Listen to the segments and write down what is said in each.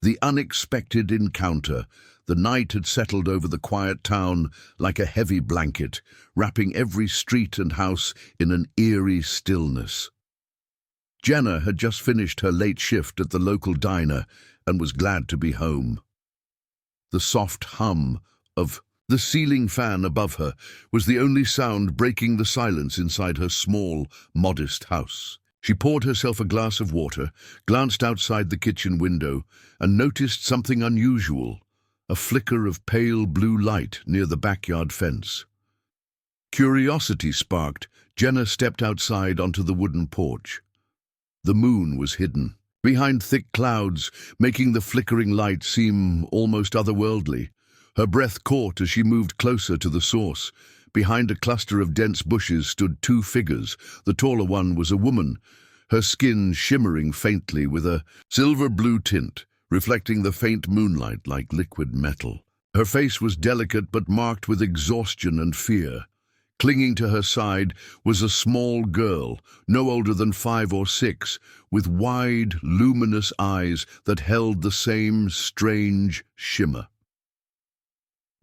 The unexpected encounter. The night had settled over the quiet town like a heavy blanket, wrapping every street and house in an eerie stillness. Jenna had just finished her late shift at the local diner and was glad to be home. The soft hum of the ceiling fan above her was the only sound breaking the silence inside her small, modest house. She poured herself a glass of water, glanced outside the kitchen window, and noticed something unusual, a flicker of pale blue light near the backyard fence. Curiosity sparked. Jenna stepped outside onto the wooden porch. The moon was hidden behind thick clouds, making the flickering light seem almost otherworldly. Her breath caught as she moved closer to the source. Behind a cluster of dense bushes stood two figures. The taller one was a woman, her skin shimmering faintly with a silver-blue tint, reflecting the faint moonlight like liquid metal. Her face was delicate but marked with exhaustion and fear. Clinging to her side was a small girl, no older than 5 or 6, with wide, luminous eyes that held the same strange shimmer.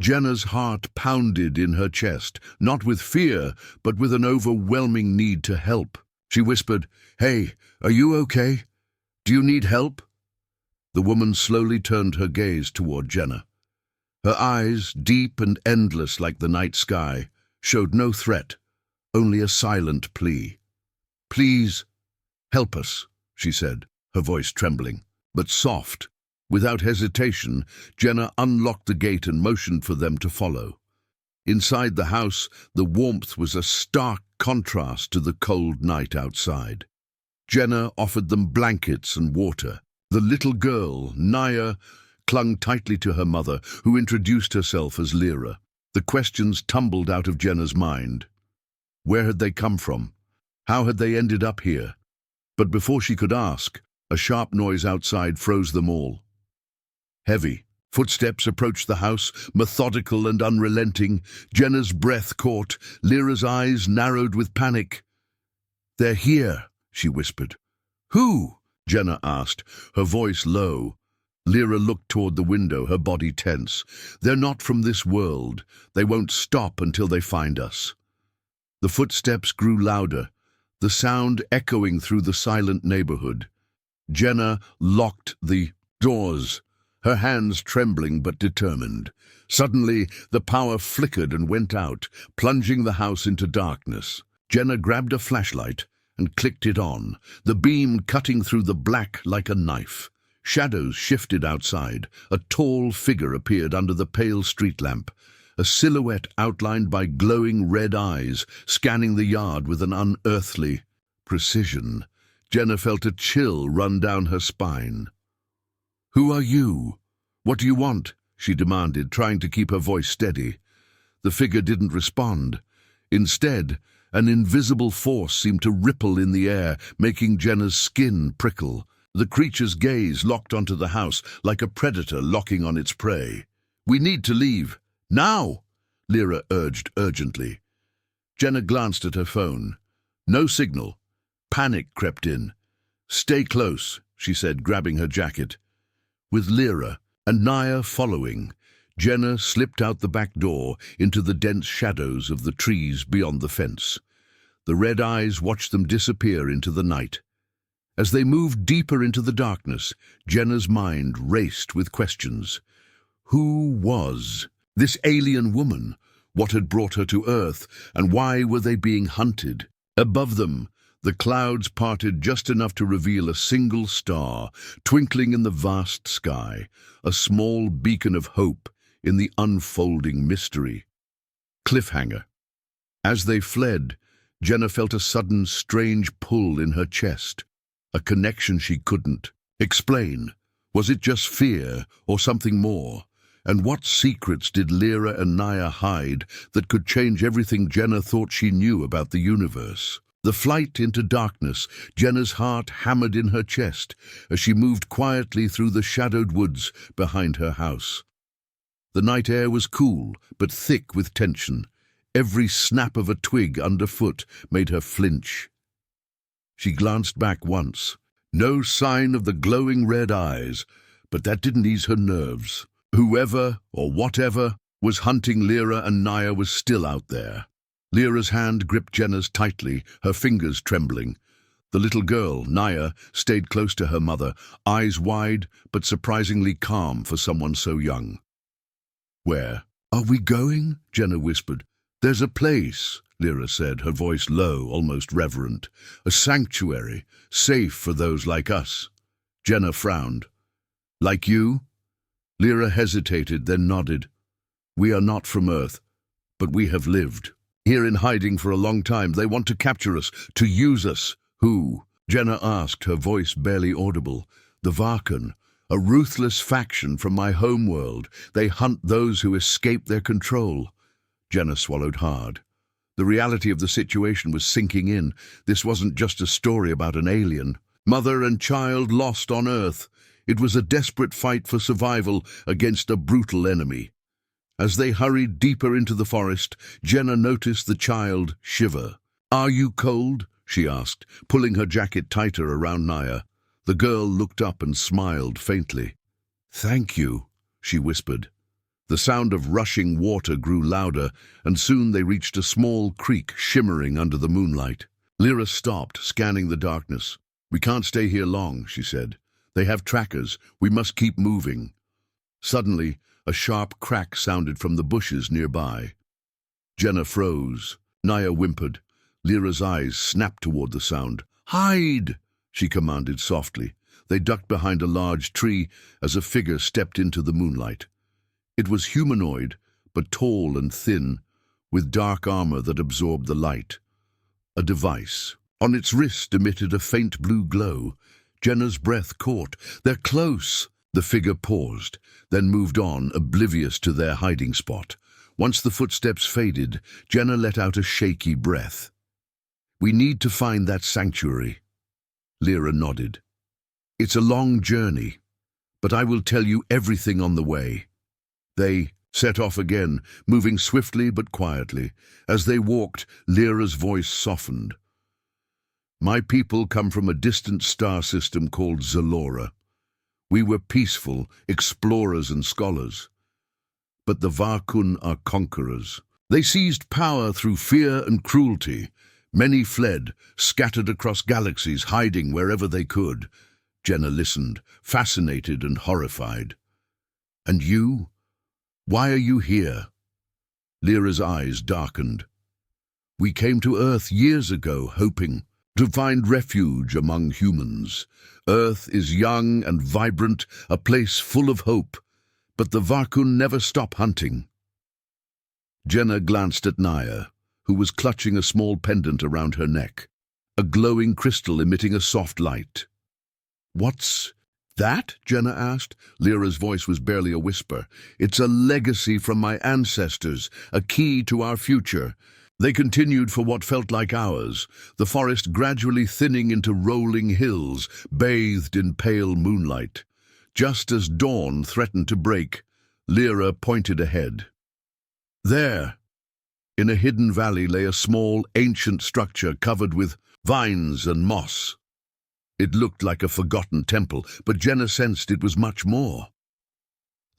Jenna's heart pounded in her chest, not with fear, but with an overwhelming need to help. She whispered, "Hey, are you okay? Do you need help?" The woman slowly turned her gaze toward Jenna. Her eyes, deep and endless like the night sky, showed no threat, only a silent plea. "Please, help us," she said, her voice trembling, but soft. Without hesitation, Jenna unlocked the gate and motioned for them to follow. Inside the house, the warmth was a stark contrast to the cold night outside. Jenna offered them blankets and water. The little girl, Naya, clung tightly to her mother, who introduced herself as Lyra. The questions tumbled out of Jenna's mind. Where had they come from? How had they ended up here? But before she could ask, a sharp noise outside froze them all. Heavy footsteps approached the house, methodical and unrelenting. Jenna's breath caught. Lyra's eyes narrowed with panic. "They're here," she whispered. "Who?" Jenna asked, her voice low. Lyra looked toward the window, her body tense. "They're not from this world. They won't stop until they find us." The footsteps grew louder, the sound echoing through the silent neighborhood. Jenna locked the doors, her hands trembling but determined. Suddenly, the power flickered and went out, plunging the house into darkness. Jenna grabbed a flashlight and clicked it on, the beam cutting through the black like a knife. Shadows shifted outside. A tall figure appeared under the pale street lamp, a silhouette outlined by glowing red eyes, scanning the yard with an unearthly precision. Jenna felt a chill run down her spine. "Who are you? What do you want?" she demanded, trying to keep her voice steady. The figure didn't respond. Instead, an invisible force seemed to ripple in the air, making Jenna's skin prickle. The creature's gaze locked onto the house like a predator locking on its prey. "We need to leave. Now!" Lyra urged urgently. Jenna glanced at her phone. No signal. Panic crept in. "Stay close," she said, grabbing her jacket. With Lyra and Naya following, Jenna slipped out the back door into the dense shadows of the trees beyond the fence. The red eyes watched them disappear into the night. As they moved deeper into the darkness, Jenna's mind raced with questions. Who was this alien woman? What had brought her to Earth, and why were they being hunted? Above them, the clouds parted just enough to reveal a single star, twinkling in the vast sky, a small beacon of hope in the unfolding mystery. Cliffhanger. As they fled, Jenna felt a sudden, strange pull in her chest. A connection she couldn't explain. Was it just fear or something more? And what secrets did Lyra and Naya hide that could change everything Jenna thought she knew about the universe? The flight into darkness, Jenna's heart hammered in her chest as she moved quietly through the shadowed woods behind her house. The night air was cool, but thick with tension. Every snap of a twig underfoot made her flinch. She glanced back once. No sign of the glowing red eyes, But that didn't ease her nerves. Whoever, or whatever, was hunting Lyra and Naya was still out there. Lyra's hand gripped Jenna's tightly, her fingers trembling. The little girl, Naya, stayed close to her mother, eyes wide but surprisingly calm for someone so young. "Where are we going?" Jenna whispered. "There's a place," Lyra said, her voice low, almost reverent. "A sanctuary, safe for those like us." Jenna frowned. "Like you?" Lyra hesitated, then nodded. "We are not from Earth, but we have lived here in hiding for a long time. They want to capture us, to use us." "Who?" Jenna asked, her voice barely audible. "The Varkan, a ruthless faction from my homeworld. They hunt those who escape their control." Jenna swallowed hard. The reality of the situation was sinking in. This wasn't just a story about an alien. Mother and child lost on Earth. It was a desperate fight for survival against a brutal enemy. As they hurried deeper into the forest, Jenna noticed the child shiver. "Are you cold?" she asked, pulling her jacket tighter around Naya. The girl looked up and smiled faintly. "Thank you," she whispered. The sound of rushing water grew louder, and soon they reached a small creek shimmering under the moonlight. Lyra stopped, scanning the darkness. "We can't stay here long," she said. "They have trackers. We must keep moving." Suddenly, a sharp crack sounded from the bushes nearby. Jenna froze. Naya whimpered. Lyra's eyes snapped toward the sound. "Hide!" she commanded softly. They ducked behind a large tree as a figure stepped into the moonlight. It was humanoid, but tall and thin, with dark armor that absorbed the light. A device. On its wrist emitted a faint blue glow. Jenna's breath caught. "They're close!" The figure paused, then moved on, oblivious to their hiding spot. Once the footsteps faded, Jenna let out a shaky breath. "We need to find that sanctuary." Lyra nodded. "It's a long journey, but I will tell you everything on the way." They set off again, moving swiftly but quietly. As they walked, Lyra's voice softened. "My people come from a distant star system called Zalora. We were peaceful, explorers and scholars. But the Varkun are conquerors. They seized power through fear and cruelty. Many fled, scattered across galaxies, hiding wherever they could." Jenna listened, fascinated and horrified. "And you? Why are you here?" Lyra's eyes darkened. "We came to Earth years ago, hoping to find refuge among humans. Earth is young and vibrant, a place full of hope, but the Varkun never stop hunting." Jenna glanced at Naya, who was clutching a small pendant around her neck, a glowing crystal emitting a soft light. "What's that?" Jenna asked. Lyra's voice was barely a whisper. "It's a legacy from my ancestors, a key to our future." They continued for what felt like hours, the forest gradually thinning into rolling hills, bathed in pale moonlight. Just as dawn threatened to break, Lyra pointed ahead. There, in a hidden valley, lay a small, ancient structure covered with vines and moss. It looked like a forgotten temple, but Jenna sensed it was much more.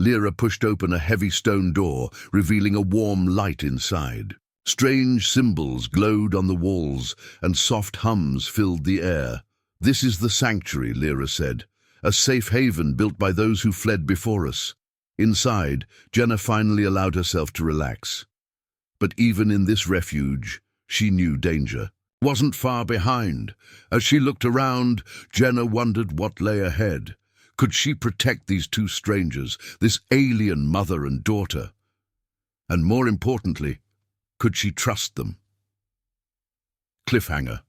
Lyra pushed open a heavy stone door, revealing a warm light inside. Strange symbols glowed on the walls, and soft hums filled the air. "This is the sanctuary," Lyra said, "a safe haven built by those who fled before us." Inside, Jenna finally allowed herself to relax. But even in this refuge, she knew danger wasn't far behind. As she looked around, Jenna wondered what lay ahead. Could she protect these two strangers, this alien mother and daughter? And more importantly, could she trust them? Cliffhanger.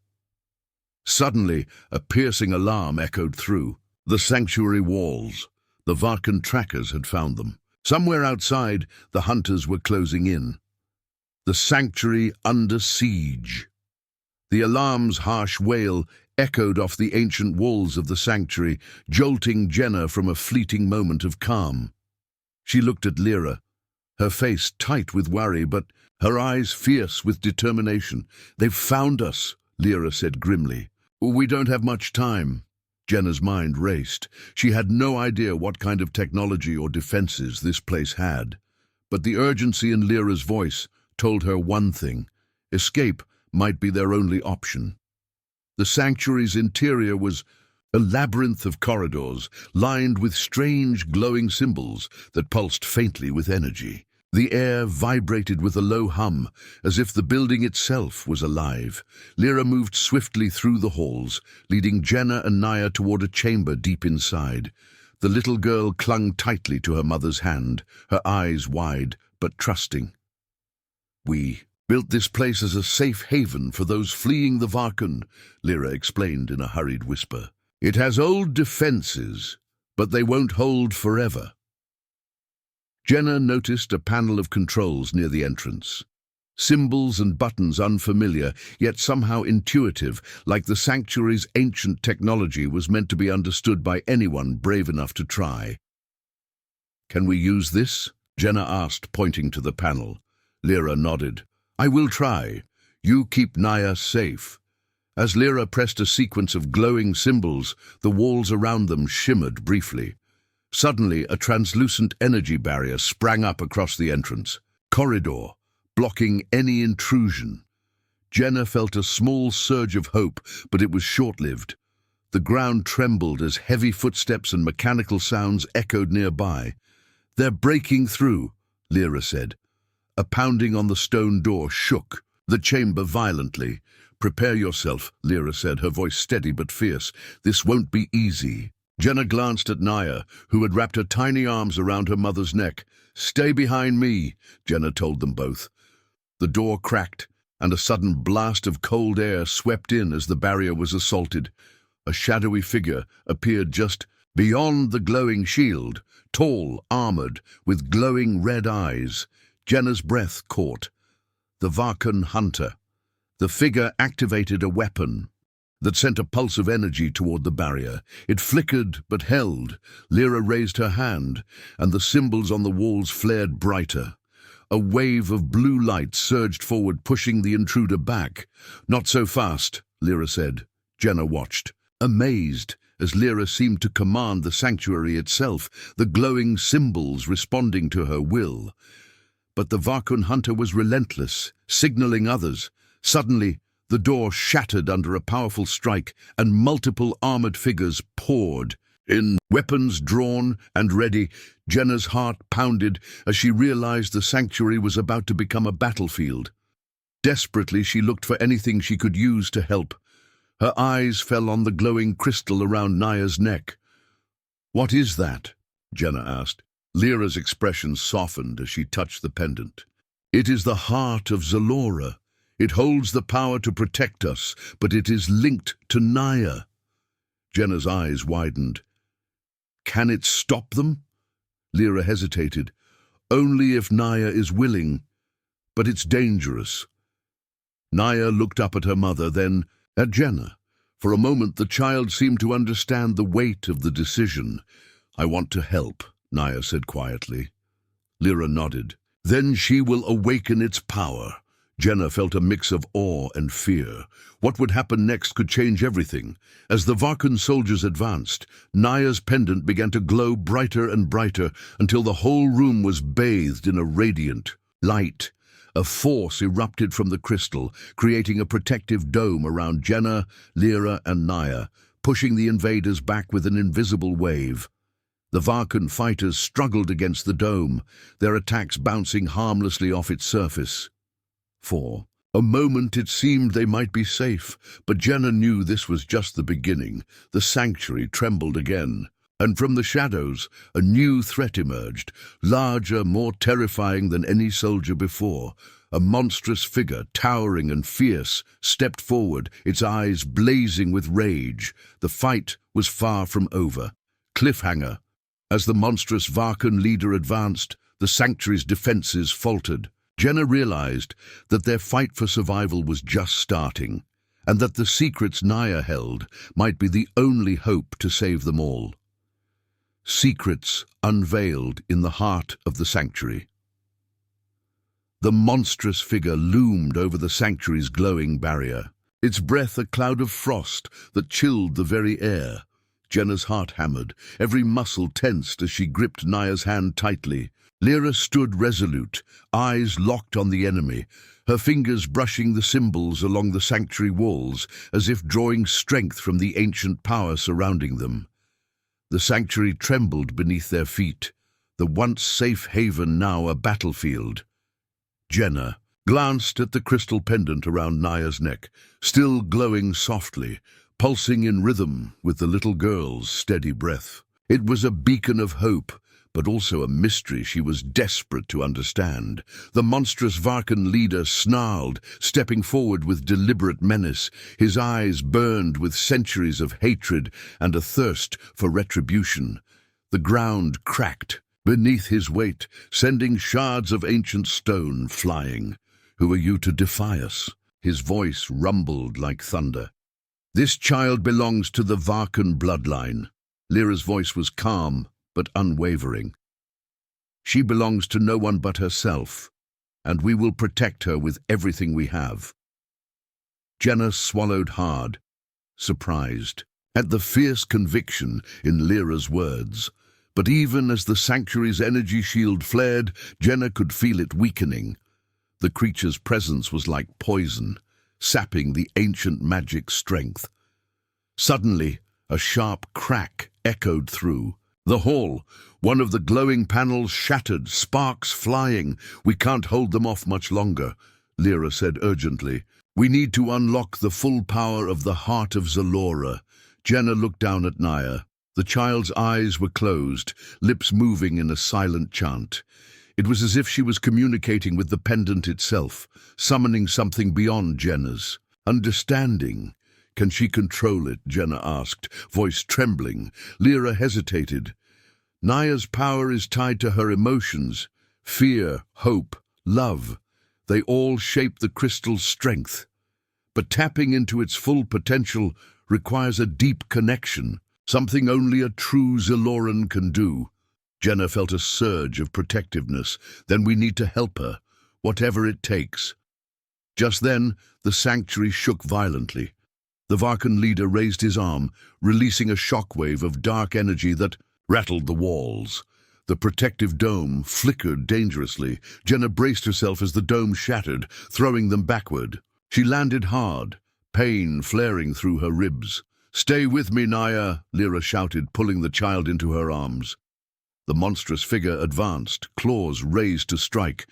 Suddenly, a piercing alarm echoed through the sanctuary walls. The Varkan trackers had found them. Somewhere outside, the hunters were closing in. The sanctuary under siege. The alarm's harsh wail echoed off the ancient walls of the sanctuary, jolting Jenna from a fleeting moment of calm. She looked at Lyra, her face tight with worry, but her eyes fierce with determination. "They've found us," Lyra said grimly. "We don't have much time." Jenna's mind raced. She had no idea what kind of technology or defenses this place had. But the urgency in Lyra's voice told her one thing: escape might be their only option. The sanctuary's interior was a labyrinth of corridors lined with strange glowing symbols that pulsed faintly with energy. The air vibrated with a low hum, as if the building itself was alive. Lyra moved swiftly through the halls, leading Jenna and Naya toward a chamber deep inside. The little girl clung tightly to her mother's hand, her eyes wide but trusting. "We built this place as a safe haven for those fleeing the Varkun," Lyra explained in a hurried whisper. "It has old defenses, but they won't hold forever." Jenna noticed a panel of controls near the entrance. Symbols and buttons unfamiliar, yet somehow intuitive, like the sanctuary's ancient technology was meant to be understood by anyone brave enough to try. "Can we use this?" Jenna asked, pointing to the panel. Lyra nodded. "I will try. You keep Naya safe." As Lyra pressed a sequence of glowing symbols, the walls around them shimmered briefly. Suddenly, a translucent energy barrier sprang up across the entrance corridor, blocking any intrusion. Jenna felt a small surge of hope, but it was short-lived. The ground trembled as heavy footsteps and mechanical sounds echoed nearby. "They're breaking through," Lyra said. A pounding on the stone door shook the chamber violently. "Prepare yourself," Lyra said, her voice steady but fierce. "This won't be easy." Jenna glanced at Naya, who had wrapped her tiny arms around her mother's neck. "Stay behind me," Jenna told them both. The door cracked, and a sudden blast of cold air swept in as the barrier was assaulted. A shadowy figure appeared just beyond the glowing shield, tall, armored, with glowing red eyes. Jenna's breath caught. The Varkun hunter. The figure activated a weapon that sent a pulse of energy toward the barrier. It flickered but held. Lyra raised her hand, and the symbols on the walls flared brighter. A wave of blue light surged forward, pushing the intruder back. "Not so fast," Lyra said. Jenna watched, amazed, as Lyra seemed to command the sanctuary itself, the glowing symbols responding to her will. But the Varkun hunter was relentless, signaling others. Suddenly, the door shattered under a powerful strike, and multiple armored figures poured in, weapons drawn and ready. Jenna's heart pounded as she realized the sanctuary was about to become a battlefield. Desperately, she looked for anything she could use to help. Her eyes fell on the glowing crystal around Naya's neck. "What is that?" Jenna asked. Lyra's expression softened as she touched the pendant. "It is the heart of Zalora. It holds the power to protect us, but it is linked to Naya." Jenna's eyes widened. "Can it stop them?" Lyra hesitated. "Only if Naya is willing, but it's dangerous." Naya looked up at her mother, then at Jenna. For a moment, the child seemed to understand the weight of the decision. "I want to help," Naya said quietly. Lyra nodded. "Then she will awaken its power." Jenna felt a mix of awe and fear. What would happen next could change everything. As the Varkun soldiers advanced, Naya's pendant began to glow brighter and brighter until the whole room was bathed in a radiant light. A force erupted from the crystal, creating a protective dome around Jenna, Lyra, and Naya, pushing the invaders back with an invisible wave. The Varkun fighters struggled against the dome, their attacks bouncing harmlessly off its surface. For a moment it seemed they might be safe, but Jenna knew this was just the beginning. The sanctuary trembled again, and from the shadows a new threat emerged, larger, more terrifying than any soldier before. A monstrous figure, towering and fierce, stepped forward, its eyes blazing with rage. The fight was far from over. Cliffhanger. As the monstrous Varkun leader advanced, the sanctuary's defenses faltered. Jenna realized that their fight for survival was just starting, and that the secrets Naya held might be the only hope to save them all. Secrets unveiled in the heart of the sanctuary. The monstrous figure loomed over the sanctuary's glowing barrier, its breath a cloud of frost that chilled the very air. Jenna's heart hammered, every muscle tensed as she gripped Naya's hand tightly. Lyra stood resolute, eyes locked on the enemy, her fingers brushing the symbols along the sanctuary walls, as if drawing strength from the ancient power surrounding them. The sanctuary trembled beneath their feet, the once safe haven now a battlefield. Jenna glanced at the crystal pendant around Naya's neck, still glowing softly, pulsing in rhythm with the little girl's steady breath. It was a beacon of hope, but also a mystery she was desperate to understand. The monstrous Varkan leader snarled, stepping forward with deliberate menace. His eyes burned with centuries of hatred and a thirst for retribution. The ground cracked beneath his weight, sending shards of ancient stone flying. "Who are you to defy us?" His voice rumbled like thunder. "This child belongs to the Varkan bloodline." Lyra's voice was calm but unwavering. "She belongs to no one but herself, and we will protect her with everything we have." Jenna swallowed hard, surprised at the fierce conviction in Lyra's words. But even as the sanctuary's energy shield flared, Jenna could feel it weakening. The creature's presence was like poison, sapping the ancient magic strength. Suddenly, a sharp crack echoed through the hall. One of the glowing panels shattered, sparks flying. "We can't hold them off much longer," Lyra said urgently. "We need to unlock the full power of the heart of Zalora." Jenna looked down at Naya. The child's eyes were closed, lips moving in a silent chant. It was as if she was communicating with the pendant itself, summoning something beyond Jenna's understanding. "Can she control it?" Jenna asked, voice trembling. Lyra hesitated. "Naya's power is tied to her emotions. Fear, hope, love. They all shape the crystal's strength. But tapping into its full potential requires a deep connection, something only a true Zaloran can do." Jenna felt a surge of protectiveness. "Then we need to help her, whatever it takes." Just then, the sanctuary shook violently. The Varkan leader raised his arm, releasing a shockwave of dark energy that rattled the walls. The protective dome flickered dangerously. Jenna braced herself as the dome shattered, throwing them backward. She landed hard, pain flaring through her ribs. "Stay with me, Naya," Lyra shouted, pulling the child into her arms. The monstrous figure advanced, claws raised to strike.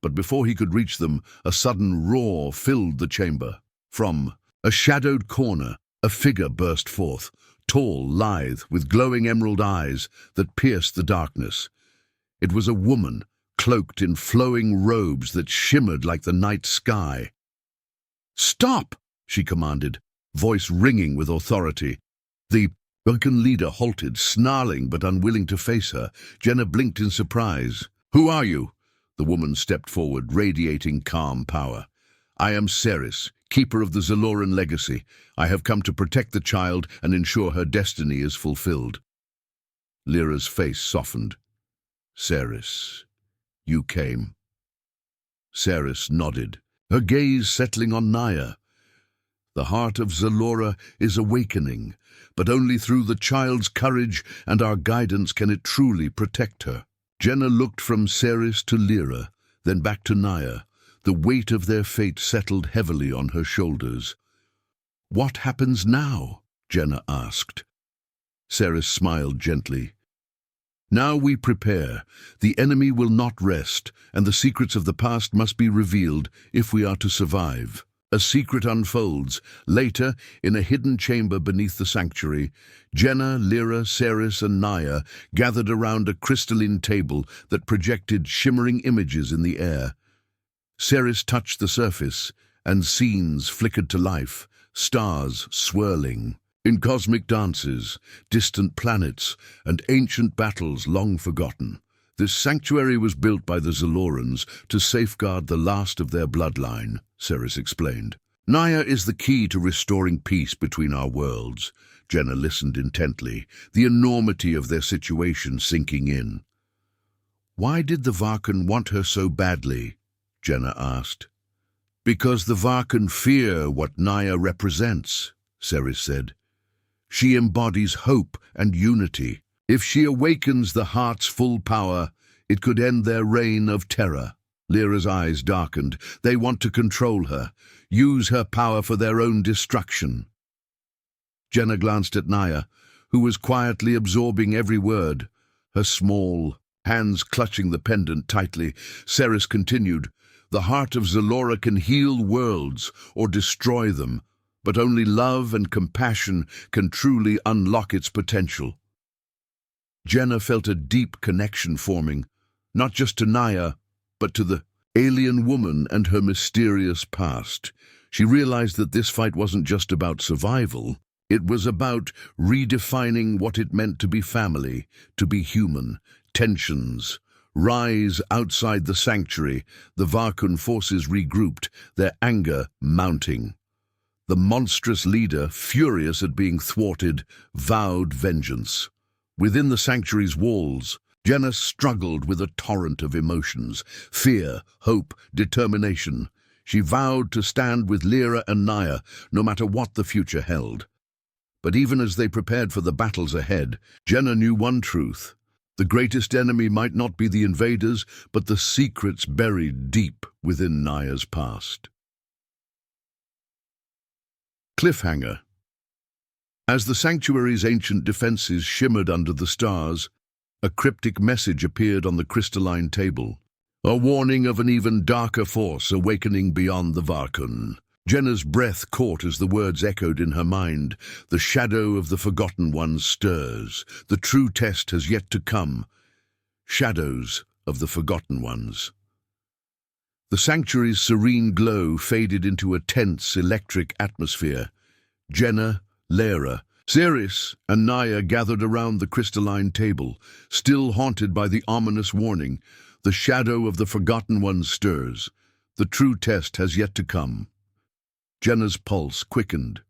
But before he could reach them, a sudden roar filled the chamber. From a shadowed corner, a figure burst forth, tall, lithe, with glowing emerald eyes that pierced the darkness. It was a woman, cloaked in flowing robes that shimmered like the night sky. "Stop!" she commanded, voice ringing with authority. The Vulcan leader halted, snarling but unwilling to face her. Jenna blinked in surprise. "Who are you?" The woman stepped forward, radiating calm power. "I am Ceres, keeper of the Zaloran legacy. I have come to protect the child and ensure her destiny is fulfilled." Lyra's face softened. "Ceres, you came." Ceres nodded, her gaze settling on Naya. "The heart of Zalora is awakening, but only through the child's courage and our guidance can it truly protect her." Jenna looked from Ceres to Lyra, then back to Naya. The weight of their fate settled heavily on her shoulders. "What happens now?" Jenna asked. Ceres smiled gently. "Now we prepare. The enemy will not rest, and the secrets of the past must be revealed if we are to survive." A secret unfolds. Later, in a hidden chamber beneath the sanctuary, Jenna, Lyra, Ceres, and Naya gathered around a crystalline table that projected shimmering images in the air. Ceres touched the surface, and scenes flickered to life, stars swirling. In cosmic dances, distant planets, and ancient battles long forgotten. This sanctuary was built by the Zalorans to safeguard the last of their bloodline, Ceres explained. "Naya is the key to restoring peace between our worlds." Jenna listened intently, the enormity of their situation sinking in. "Why did the Varkan want her so badly?" Jenna asked. "Because the Varkan fear what Naya represents," Ceres said. She embodies hope and unity. If she awakens the heart's full power, it could end their reign of terror. Lyra's eyes darkened. They want to control her, use her power for their own destruction. Jenna glanced at Naya, who was quietly absorbing every word, her small hands clutching the pendant tightly. Ceres continued, "The heart of Zalora can heal worlds or destroy them, but only love and compassion can truly unlock its potential." Jenna felt a deep connection forming, not just to Naya, but to the alien woman and her mysterious past. She realized that this fight wasn't just about survival. It was about redefining what it meant to be family, to be human. Tensions rise outside the sanctuary. The Varkun forces regrouped, their anger mounting. The monstrous leader, furious at being thwarted, vowed vengeance. Within the sanctuary's walls, Jenna struggled with a torrent of emotions: fear, hope, determination. She vowed to stand with Lyra and Naya, no matter what the future held. But even as they prepared for the battles ahead, Jenna knew one truth. The greatest enemy might not be the invaders, but the secrets buried deep within Naya's past. Cliffhanger. As the sanctuary's ancient defenses shimmered under the stars, a cryptic message appeared on the crystalline table, a warning of an even darker force awakening beyond the Varkun. Jenna's breath caught as the words echoed in her mind. The shadow of the Forgotten One stirs. The true test has yet to come. Shadows of the Forgotten Ones. The sanctuary's serene glow faded into a tense, electric atmosphere. Jenna, Lyra, Ceres, and Naya gathered around the crystalline table, still haunted by the ominous warning. The shadow of the Forgotten One stirs. The true test has yet to come. Jenna's pulse quickened.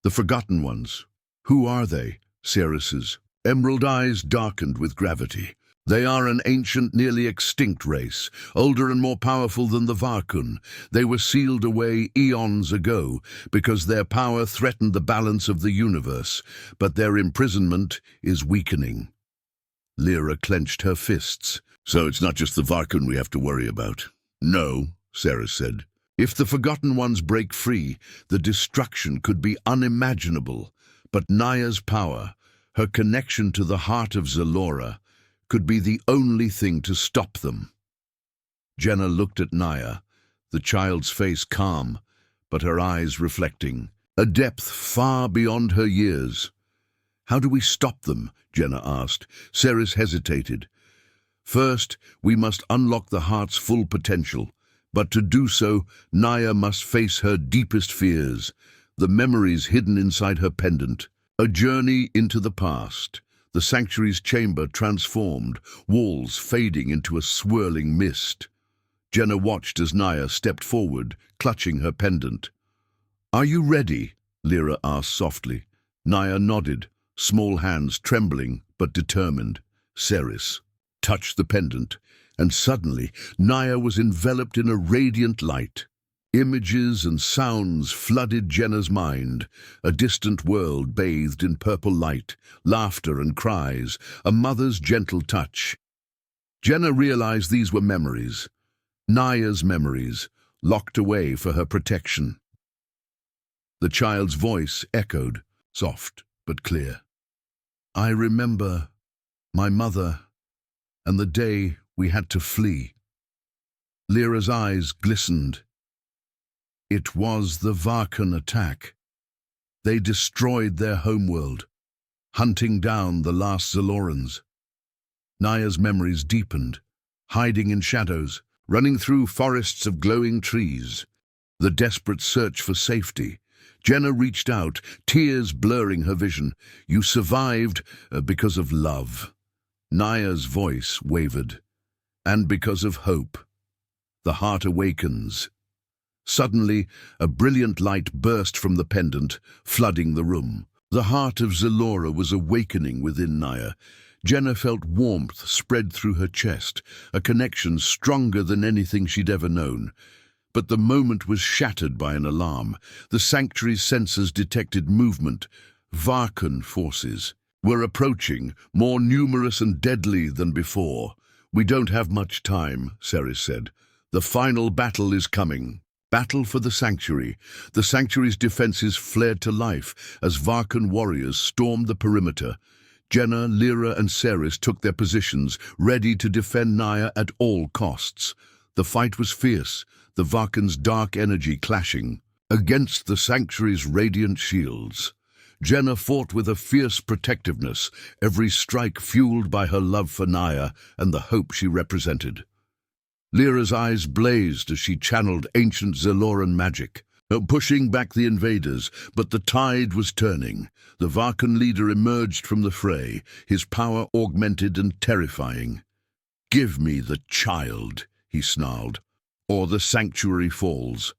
The Forgotten Ones. Who are they? Ceres's emerald eyes darkened with gravity. They are an ancient, nearly extinct race, older and more powerful than the Varkun. They were sealed away eons ago because their power threatened the balance of the universe, but their imprisonment is weakening. Lyra clenched her fists. So it's not just the Varkun we have to worry about? No, Ceres said. If the Forgotten Ones break free, the destruction could be unimaginable. But Naya's power, her connection to the heart of Zalora, could be the only thing to stop them. Jenna looked at Naya, the child's face calm, but her eyes reflecting, a depth far beyond her years. How do we stop them? Jenna asked. Ceres hesitated. First, we must unlock the heart's full potential. But to do so, Naya must face her deepest fears, the memories hidden inside her pendant. A journey into the past. The sanctuary's chamber transformed, walls fading into a swirling mist. Jenna watched as Naya stepped forward, clutching her pendant. "Are you ready?" Lyra asked softly. Naya nodded, small hands trembling but determined. Ceres touched the pendant, and suddenly Naya was enveloped in a radiant light. Images and sounds flooded Jenna's mind, a distant world bathed in purple light, laughter and cries, a mother's gentle touch. Jenna realized these were memories, Naya's memories, locked away for her protection. The child's voice echoed, soft but clear. "I remember my mother and the day we had to flee." Lyra's eyes glistened. It was the Varkun attack. They destroyed their homeworld, hunting down the last Zalorans. Naya's memories deepened, hiding in shadows, running through forests of glowing trees. The desperate search for safety. Jenna reached out, tears blurring her vision. "You survived because of love." Naya's voice wavered. "And because of hope. The heart awakens." Suddenly, a brilliant light burst from the pendant, flooding the room. The heart of Zalora was awakening within Naya. Jenna felt warmth spread through her chest, a connection stronger than anything she'd ever known. But the moment was shattered by an alarm. The sanctuary's sensors detected movement, Varkan forces were approaching, more numerous and deadly than before. "We don't have much time," Ceres said. "The final battle is coming." Battle for the sanctuary. The sanctuary's defenses flared to life as Varkan warriors stormed the perimeter. Jenna, Lyra, and Ceres took their positions, ready to defend Naya at all costs. The fight was fierce, the Varkan's dark energy clashing against the sanctuary's radiant shields. Jenna fought with a fierce protectiveness, every strike fueled by her love for Naya and the hope she represented. Lyra's eyes blazed as she channeled ancient Zeloran magic, pushing back the invaders, but the tide was turning. The Varkan leader emerged from the fray, his power augmented and terrifying. "Give me the child," he snarled, "or the sanctuary falls."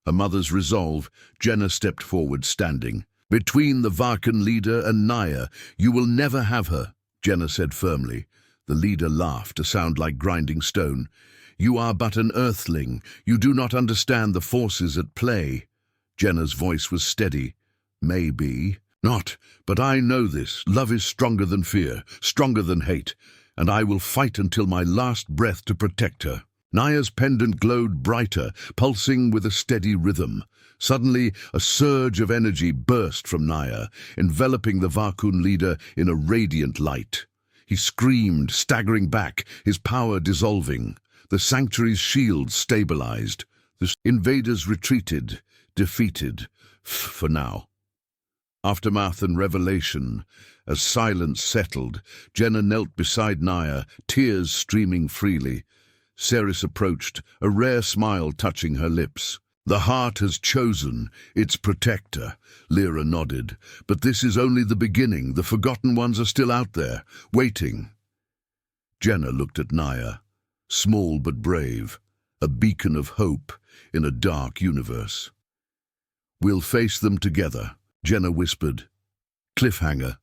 A mother's resolve, Jenna stepped forward, standing. "Between the Varkan leader and Naya, you will never have her," Jenna said firmly. The leader laughed, a sound like grinding stone. "You are but an Earthling. You do not understand the forces at play." Jenna's voice was steady. "Maybe not, but I know this. Love is stronger than fear, stronger than hate, and I will fight until my last breath to protect her." Naya's pendant glowed brighter, pulsing with a steady rhythm. Suddenly, a surge of energy burst from Naya, enveloping the Varkan leader in a radiant light. He screamed, staggering back, his power dissolving. The sanctuary's shields stabilized. The invaders retreated, defeated, for now. Aftermath and revelation. As silence settled, Jenna knelt beside Naya, tears streaming freely. Ceres approached, a rare smile touching her lips. "The heart has chosen its protector," Lyra nodded. "But this is only the beginning. The forgotten ones are still out there, waiting." Jenna looked at Naya, small but brave, a beacon of hope in a dark universe. "We'll face them together," Jenna whispered. Cliffhanger.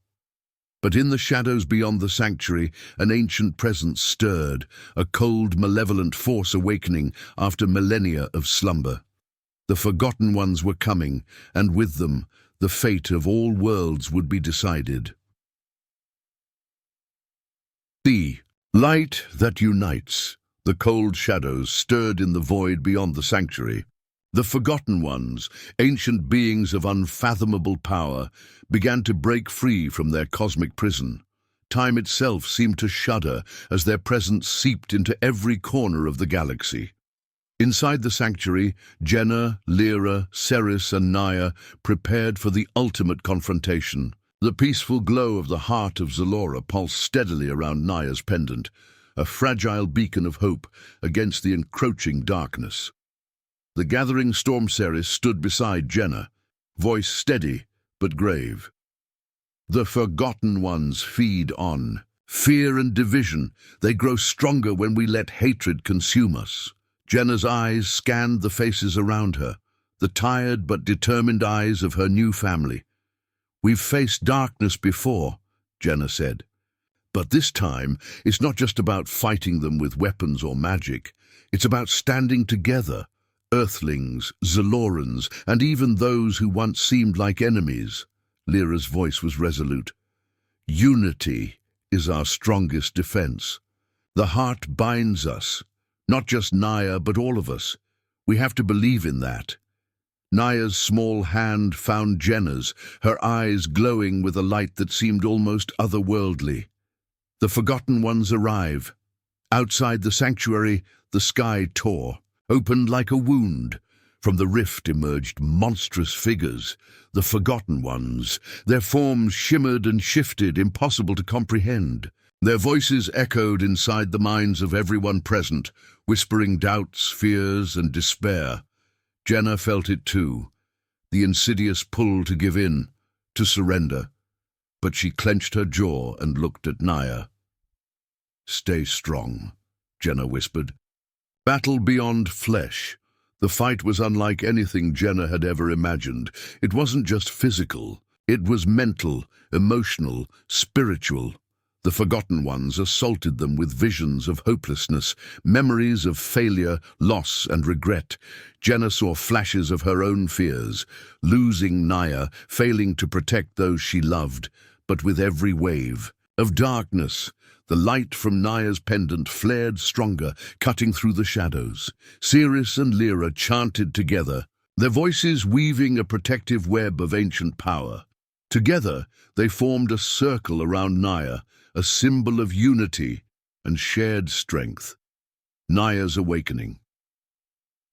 But in the shadows beyond the sanctuary, an ancient presence stirred, a cold, malevolent force awakening after millennia of slumber. The forgotten ones were coming, and with them, the fate of all worlds would be decided. The light that unites. The cold shadows stirred in the void beyond the sanctuary. The forgotten ones, ancient beings of unfathomable power, began to break free from their cosmic prison. Time itself seemed to shudder as their presence seeped into every corner of the galaxy. Inside the sanctuary, Jenna, Lyra, Ceres, and Naya prepared for the ultimate confrontation. The peaceful glow of the heart of Zelora pulsed steadily around Naya's pendant, a fragile beacon of hope against the encroaching darkness. The gathering storm Ceres stood beside Jenna, voice steady but grave. "The forgotten ones feed on fear and division. They grow stronger when we let hatred consume us." Jenna's eyes scanned the faces around her, the tired but determined eyes of her new family. "We've faced darkness before," Jenna said. "But this time, it's not just about fighting them with weapons or magic. It's about standing together. Earthlings, Zelorans, and even those who once seemed like enemies." Lyra's voice was resolute. "Unity is our strongest defense. The heart binds us, not just Naya, but all of us. We have to believe in that." Naya's small hand found Jenna's, her eyes glowing with a light that seemed almost otherworldly. The forgotten ones arrive. Outside the sanctuary, the sky tore, opened like a wound. From the rift emerged monstrous figures, the forgotten ones. Their forms shimmered and shifted, impossible to comprehend. Their voices echoed inside the minds of everyone present, whispering doubts, fears, and despair. Jenna felt it too, the insidious pull to give in, to surrender. But she clenched her jaw and looked at Naya. "Stay strong," Jenna whispered. Battle beyond flesh. The fight was unlike anything Jenna had ever imagined. It wasn't just physical. It was mental, emotional, spiritual. The Forgotten Ones assaulted them with visions of hopelessness, memories of failure, loss, and regret. Jenna saw flashes of her own fears, losing Naya, failing to protect those she loved. But with every wave of darkness, the light from Naya's pendant flared stronger, cutting through the shadows. Ceres and Lyra chanted together, their voices weaving a protective web of ancient power. Together, they formed a circle around Naya, a symbol of unity and shared strength. Naya's awakening.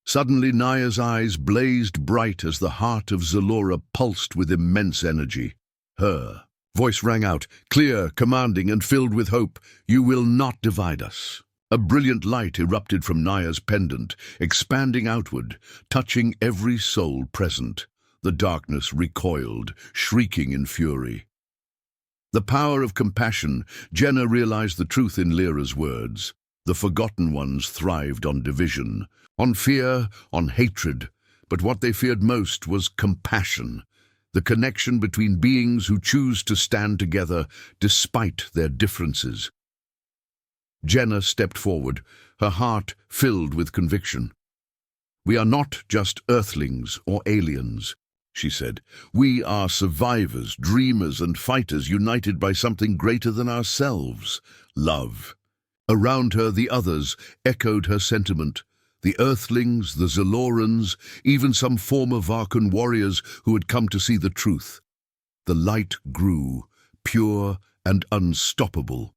Suddenly, Naya's eyes blazed bright as the heart of Zalora pulsed with immense energy. Her voice rang out, clear, commanding, and filled with hope. "You will not divide us." A brilliant light erupted from Naya's pendant, expanding outward, touching every soul present. The darkness recoiled, shrieking in fury. The power of compassion. Jenna realized the truth in Lyra's words. The Forgotten Ones thrived on division, on fear, on hatred, but what they feared most was compassion, the connection between beings who choose to stand together despite their differences. Jenna stepped forward, her heart filled with conviction. "We are not just Earthlings or aliens," she said. "We are survivors, dreamers, and fighters united by something greater than ourselves, love." Around her, the others echoed her sentiment. The Earthlings, the Zalorans, even some former Varkan warriors who had come to see the truth. The light grew, pure and unstoppable.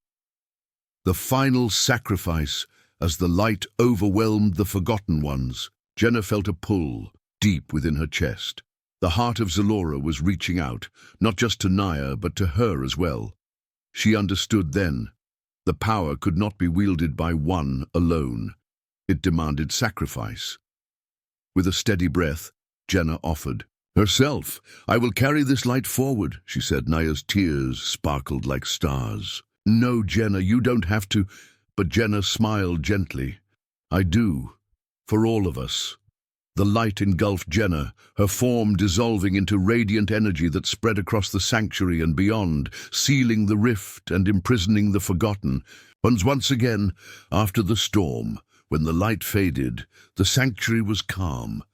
The final sacrifice, as the light overwhelmed the Forgotten Ones. Jenna felt a pull deep within her chest. The heart of Zalora was reaching out, not just to Naya, but to her as well. She understood then. The power could not be wielded by one alone. It demanded sacrifice. With a steady breath, Jenna offered herself. "I will carry this light forward," she said. Naya's tears sparkled like stars. "No, Jenna, you don't have to." But Jenna smiled gently. "I do, for all of us." The light engulfed Jenna, her form dissolving into radiant energy that spread across the sanctuary and beyond, sealing the rift and imprisoning the Forgotten Ones. Once again, after the storm, when the light faded, the sanctuary was calm.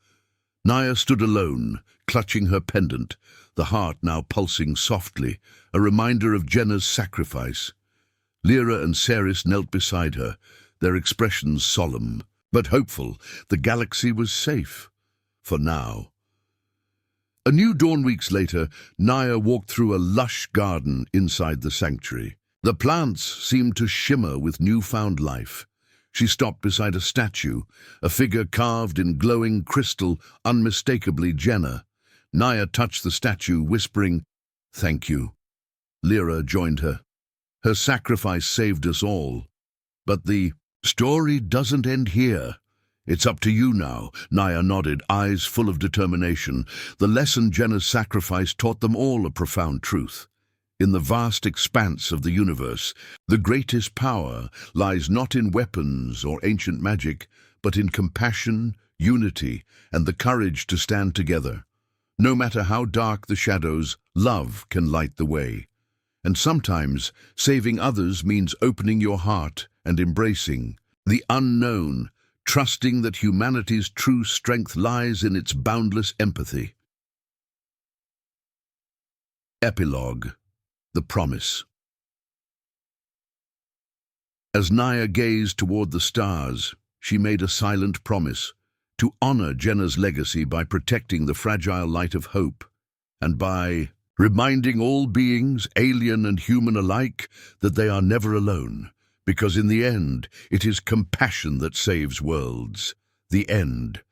Naya stood alone, clutching her pendant, the heart now pulsing softly, a reminder of Jenna's sacrifice. Lyra and Ceres knelt beside her, their expressions solemn, but hopeful. The galaxy was safe, for now. A new dawn weeks later, Naya walked through a lush garden inside the sanctuary. The plants seemed to shimmer with newfound life. She stopped beside a statue, a figure carved in glowing crystal, unmistakably Jenna. Naya touched the statue, whispering, "Thank you." Lyra joined her. "Her sacrifice saved us all. But the story doesn't end here. It's up to you now." Naya nodded, eyes full of determination. The lesson Jenna's sacrifice taught them all a profound truth. In the vast expanse of the universe, the greatest power lies not in weapons or ancient magic, but in compassion, unity, and the courage to stand together. No matter how dark the shadows, love can light the way. And sometimes, saving others means opening your heart and embracing the unknown, trusting that humanity's true strength lies in its boundless empathy. Epilogue. The Promise. As Naya gazed toward the stars, she made a silent promise to honor Jenna's legacy by protecting the fragile light of hope, and by reminding all beings, alien and human alike, that they are never alone, because in the end, it is compassion that saves worlds. The end.